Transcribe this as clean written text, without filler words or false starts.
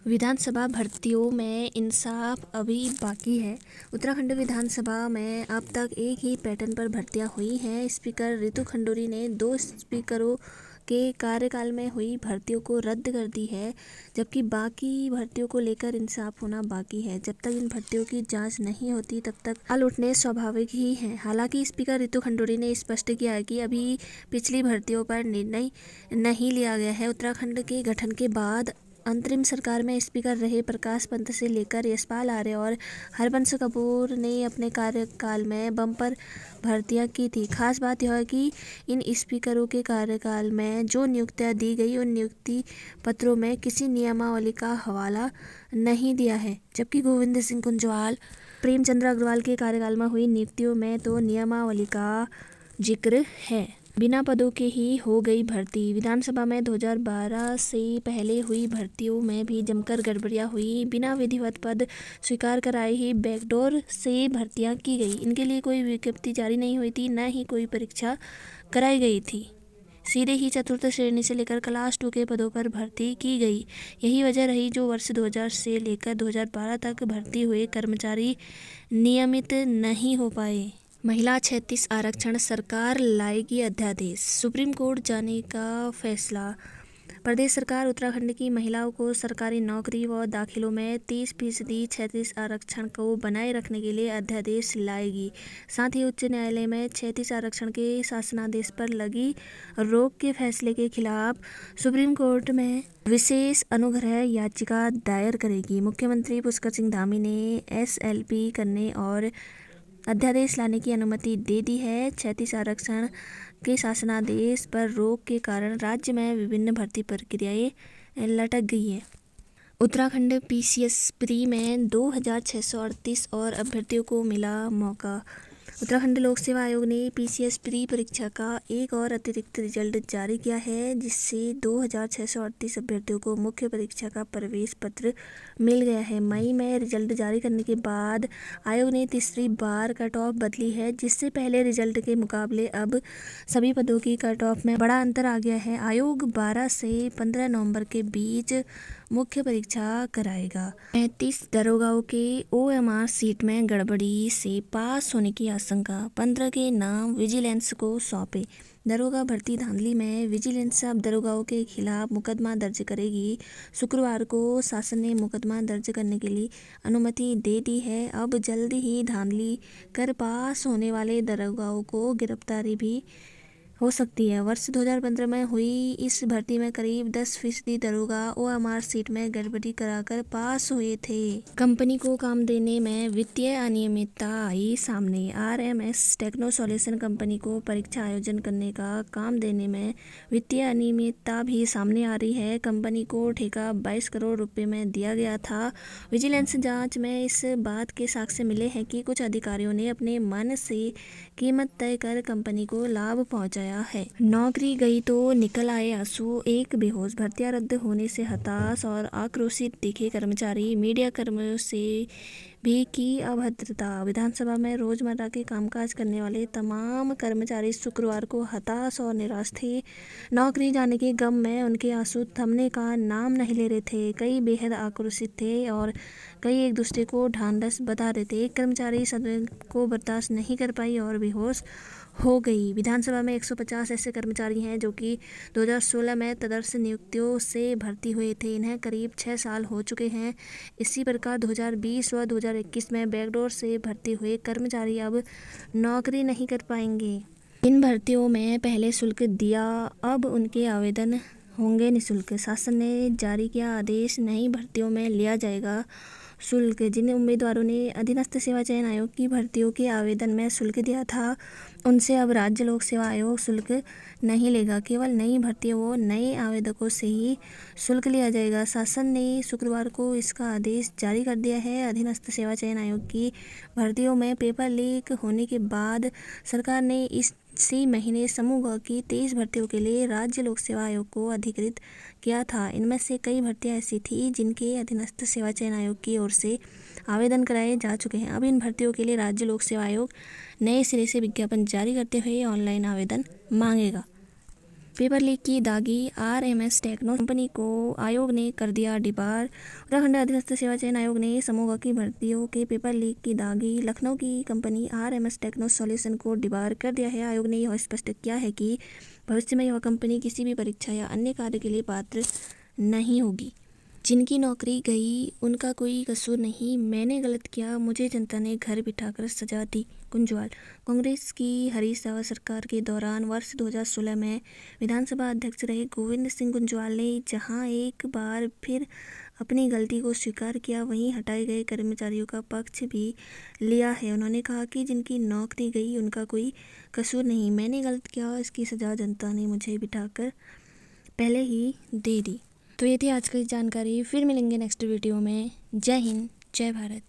विधानसभा भर्तियों में इंसाफ अभी बाकी है। उत्तराखंड विधानसभा में अब तक एक ही पैटर्न पर भर्तियां हुई हैं। स्पीकर रितु खंडूरी ने 2 स्पीकरों के कार्यकाल में हुई भर्तियों को रद्द कर दी है, जबकि बाकी भर्तियों को लेकर इंसाफ होना बाकी है। जब तक इन भर्तियों की जांच नहीं होती तब तक सवाल उठने स्वाभाविक ही हैं। हालांकि स्पीकर रितु खंडूरी ने स्पष्ट किया है कि अभी पिछली भर्तियों पर निर्णय नहीं लिया गया है। उत्तराखंड के गठन के बाद अंतरिम सरकार में स्पीकर रहे प्रकाश पंत से लेकर यशपाल आर्य और हरबंस कपूर ने अपने कार्यकाल में बम्पर भर्तियां की थी। खास बात यह है कि इन स्पीकरों के कार्यकाल में जो नियुक्तियां दी गई उन नियुक्ति पत्रों में किसी नियमावली का हवाला नहीं दिया है, जबकि गोविंद सिंह कुंजवाल, प्रेमचंद्र अग्रवाल के कार्यकाल में हुई नियुक्तियों में तो नियमावली का जिक्र है। बिना पदों के ही हो गई भर्ती। विधानसभा में 2012 से पहले हुई भर्तियों में भी जमकर गड़बड़ियां हुई। बिना विधिवत पद स्वीकार कराए ही बैकडोर से भर्तियां की गई। इनके लिए कोई विज्ञप्ति जारी नहीं हुई थी, न ही कोई परीक्षा कराई गई थी। सीधे ही चतुर्थ श्रेणी से लेकर क्लास 2 के पदों पर भर्ती की गई। यही वजह रही जो वर्ष 2000 से लेकर 2012 तक भर्ती हुए कर्मचारी नियमित नहीं हो पाए। महिला 36 आरक्षण, सरकार लाएगी अध्यादेश। सुप्रीम कोर्ट जाने का फैसला। प्रदेश सरकार उत्तराखंड की महिलाओं को सरकारी नौकरी व दाखिलों में 30% 36 आरक्षण को बनाए रखने के लिए अध्यादेश लाएगी। साथ ही उच्च न्यायालय में 36 आरक्षण के शासनादेश पर लगी रोक के फैसले के खिलाफ सुप्रीम कोर्ट में विशेष अनुग्रह याचिका दायर करेगी। मुख्यमंत्री पुष्कर सिंह धामी ने SLP करने और अध्यादेश लाने की अनुमति दे दी है। 36 आरक्षण के शासनादेश पर रोक के कारण राज्य में विभिन्न भर्ती प्रक्रियाएं लटक गई हैं। उत्तराखंड PCS प्री में 2638 और अभ्यर्थियों को मिला मौका। उत्तराखंड लोक सेवा आयोग ने PCS प्री परीक्षा का एक और अतिरिक्त रिजल्ट जारी किया है, जिससे 2638 अभ्यर्थियों को मुख्य परीक्षा का प्रवेश पत्र मिल गया है। मई में रिजल्ट जारी करने के बाद आयोग ने तीसरी बार कट ऑफ बदली है, जिससे पहले रिजल्ट के मुकाबले अब सभी पदों की कट ऑफ में बड़ा अंतर आ गया है। आयोग 12 से 15 नवंबर के बीच मुख्य परीक्षा कराएगा। 35 दरोगाओं के OMR सीट में गड़बड़ी से पास होने की आशंका। 15 के नाम विजिलेंस को सौंपे। दरोगा भर्ती धांधली में विजिलेंस अब दरोगाओं के खिलाफ मुकदमा दर्ज करेगी। शुक्रवार को शासन ने मुकदमा दर्ज करने के लिए अनुमति दे दी है। अब जल्द ही धांधली कर पास होने वाले दरोगाओं को गिरफ्तारी भी हो सकती है। वर्ष 2015 में हुई इस भर्ती में करीब 10% दरोगा OMR सीट में गड़बड़ी कराकर पास हुए थे। कंपनी को काम देने में वित्तीय अनियमितता आई सामने। RMS टेक्नो सॉल्यूशन कंपनी को परीक्षा आयोजन करने का काम देने में वित्तीय अनियमितता भी सामने आ रही है। कंपनी को ठेका 22 करोड़ रुपए में दिया गया था। विजिलेंस जाँच में इस बात के साक्ष्य मिले हैं कि कुछ अधिकारियों ने अपने मन से कीमत तय कर कंपनी को लाभ पहुंचाया है। नौकरी गई तो निकल आए आंसू, एक बेहोश। भर्तियां रद्द होने से हताश और आक्रोशित दिखे कर्मचारी। मीडिया कर्मियों से भी की अभद्रता। विधानसभा में रोजमर्रा के कामकाज करने वाले तमाम कर्मचारी शुक्रवार को हताश और निराश थे। नौकरी जाने के गम में उनके आंसू थमने का नाम नहीं ले रहे थे। कई बेहद आक्रोशित थे और कई एक दूसरे को ढांढस बता रहे थे। एक कर्मचारी सदन को बर्दाश्त नहीं कर पाई और बेहोश हो गई। विधानसभा में 150 ऐसे कर्मचारी हैं जो कि 2016 में तदर्थ नियुक्तियों से भर्ती हुए थे। इन्हें करीब 6 साल हो चुके हैं। इसी प्रकार 2020 व 2021 में बैकडोर से भर्ती हुए कर्मचारी अब नौकरी नहीं कर पाएंगे। इन भर्तियों में पहले शुल्क दिया, अब उनके आवेदन होंगे निःशुल्क। शासन ने जारी किया आदेश, नई भर्तियों में लिया जाएगा शुल्क। जिन उम्मीदवारों ने अधीनस्थ सेवा चयन आयोग की भर्तियों के आवेदन में शुल्क दिया था, उनसे अब राज्य लोक सेवा आयोग शुल्क नहीं लेगा। केवल नई भर्तियों व नए आवेदकों से ही शुल्क लिया जाएगा। शासन ने शुक्रवार को इसका आदेश जारी कर दिया है। अधीनस्थ सेवा चयन आयोग की भर्तियों में पेपर लीक होने के बाद सरकार ने इसी महीने समूह ग की 23 भर्तियों के लिए राज्य लोक सेवा आयोग को अधिकृत किया था। इनमें से कई भर्तियां ऐसी थी जिनके अधीनस्थ सेवा चयन आयोग की ओर से आवेदन कराए जा चुके हैं। अब इन भर्तियों के लिए राज्य लोक सेवा आयोग नए सिरे से विज्ञापन जारी करते हुए ऑनलाइन आवेदन मांगेगा। पेपर लीक की दागी आरएमएस टेक्नो कंपनी को आयोग ने कर दिया डिबार। उत्तराखंड अधीनस्थ सेवा चयन आयोग ने समूह की भर्तियों के पेपर लीक की दागी लखनऊ की कंपनी आरएमएस टेक्नो सॉल्यूशन को डिबार कर दिया है। आयोग ने यह स्पष्ट किया है कि भविष्य में यह कंपनी किसी भी परीक्षा या अन्य कार्य के लिए पात्र नहीं होगी। जिनकी नौकरी गई उनका कोई कसूर नहीं, मैंने गलत किया, मुझे जनता ने घर बिठाकर सजा दी। कुंजवाल। कांग्रेस की हरीश रावत सरकार के दौरान वर्ष 2016 में विधानसभा अध्यक्ष रहे गोविंद सिंह कुंजवाल ने जहां एक बार फिर अपनी गलती को स्वीकार किया, वहीं हटाए गए कर्मचारियों का पक्ष भी लिया है। उन्होंने कहा कि जिनकी नौकरी गई उनका कोई कसूर नहीं, मैंने गलत किया, इसकी सजा जनता ने मुझे बिठाकर पहले ही दे दी। तो ये थी आज की जानकारी। फिर मिलेंगे नेक्स्ट वीडियो में। जय हिंद, जय भारत।